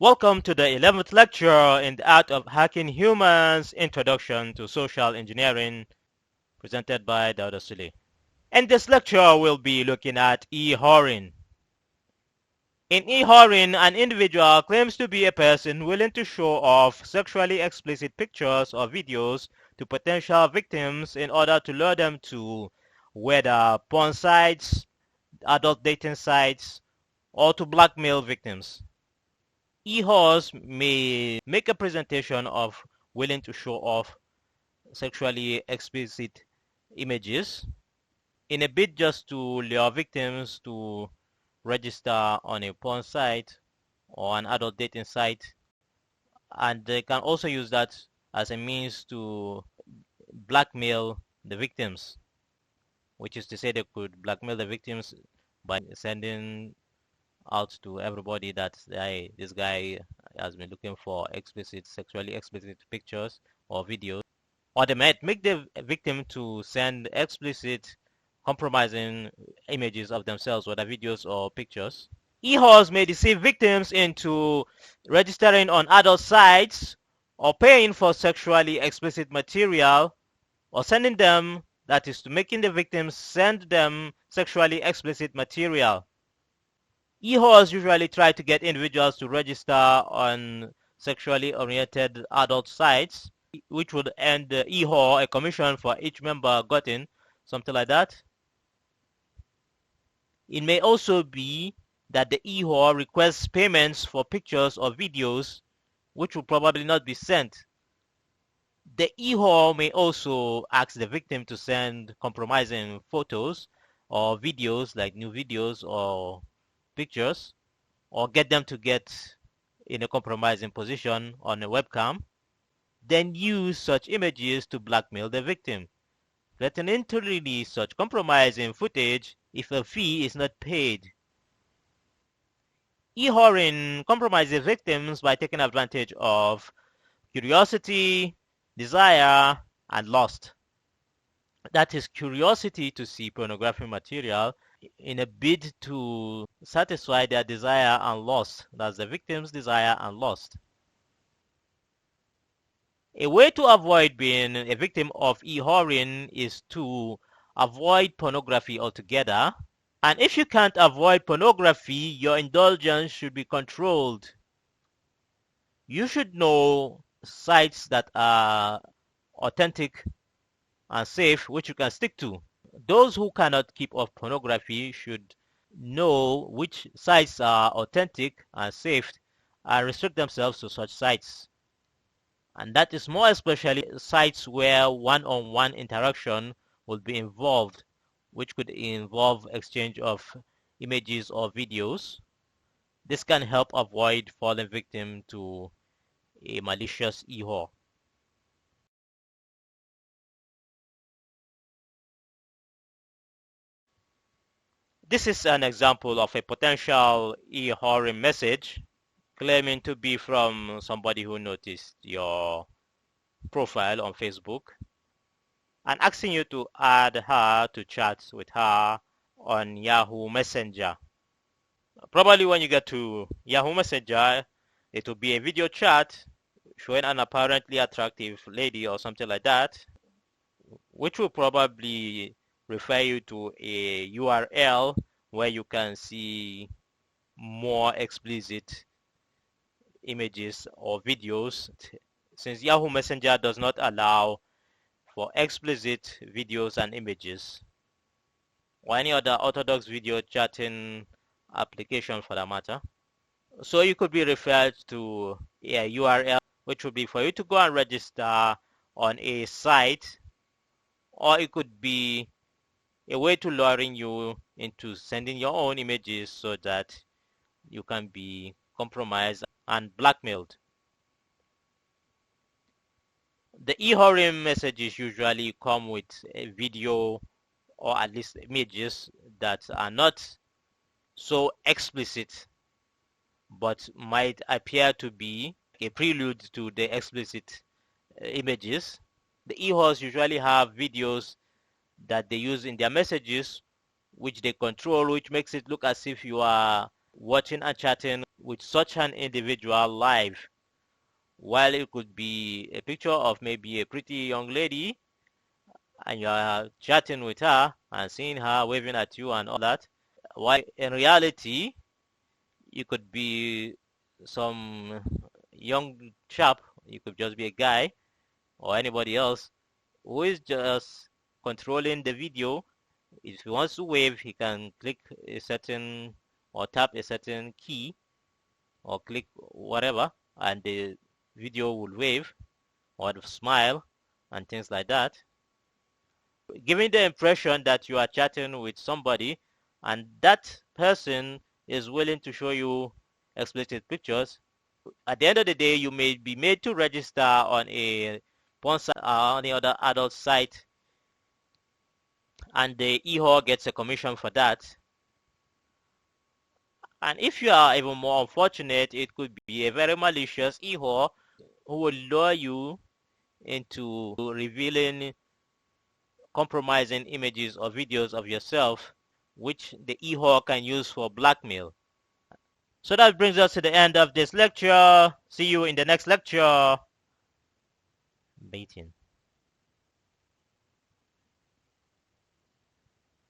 Welcome to the 11th lecture in the Art of Hacking Humans Introduction to Social Engineering, presented by Dr. Sule. In this lecture, we'll be looking at e-whoring. In e-whoring, an individual claims to be a person willing to show off sexually explicit pictures or videos to potential victims in order to lure them to whether porn sites, adult dating sites, or to blackmail victims. E-whores may make a presentation of willing to show off sexually explicit images in a bid just to lure victims to register on a porn site or an adult dating site, and they can also use that as a means to blackmail the victims, which is to say they could blackmail the victims by sending out to everybody that this guy has been looking for sexually explicit pictures or videos, or they might make the victim to send explicit, compromising images of themselves, whether videos or pictures. E-whores may deceive victims into registering on adult sites or paying for sexually explicit material or sending them, that is, to making the victims send them sexually explicit material. E-whores usually try to get individuals to register on sexually oriented adult sites, which would earn the e-whore a commission for each member gotten, something like that. It may also be that the e-whore requests payments for pictures or videos, which will probably not be sent. The e-whore may also ask the victim to send compromising photos or videos, like new videos or pictures, or get them to get in a compromising position on a webcam, then use such images to blackmail the victim, threatening to release such compromising footage if a fee is not paid. E-whoring compromises victims by taking advantage of curiosity, desire, and lust. That is, curiosity to see pornographic material in a bid to satisfy their desire and lust. That's the victim's desire and lust. A way to avoid being a victim of e-whoring is to avoid pornography altogether. And if you can't avoid pornography, your indulgence should be controlled. You should know sites that are authentic and safe, which you can stick to. Those who cannot keep off pornography should know which sites are authentic and safe and restrict themselves to such sites. And that is more especially sites where one-on-one interaction will be involved, which could involve exchange of images or videos. This can help avoid falling victim to a malicious e-whore. This is an example of a potential e-whoring message claiming to be from somebody who noticed your profile on Facebook and asking you to add her to chat with her on Yahoo Messenger. Probably when you get to Yahoo Messenger, it will be a video chat showing an apparently attractive lady or something like that, which will probably refer you to a URL where you can see more explicit images or videos, since Yahoo Messenger does not allow for explicit videos and images, or any other orthodox video chatting application for that matter. So you could be referred to a URL, which would be for you to go and register on a site, or it could be a way to luring you into sending your own images so that you can be compromised and blackmailed. The e-whoring messages usually come with a video or at least images that are not so explicit but might appear to be a prelude to the explicit images. The e-whores usually have videos that they use in their messages which they control, which makes it look as if you are watching and chatting with such an individual live, while it could be a picture of maybe a pretty young lady and you're chatting with her and seeing her waving at you and all that, while in reality you could be some young chap, you could just be a guy or anybody else who is just controlling the video. If he wants to wave, he can click a certain or tap a certain key or click whatever, and the video will wave or smile and things like that, giving the impression that you are chatting with somebody and that person is willing to show you explicit pictures. At the end of the day, you may be made to register on a porn site or any other adult site, and the e-whore gets a commission for that. And if you are even more unfortunate, it could be a very malicious e-whore who will lure you into revealing compromising images or videos of yourself, which the e-whore can use for blackmail. So that brings us to the end of this lecture. See you in the next lecture. Baiting.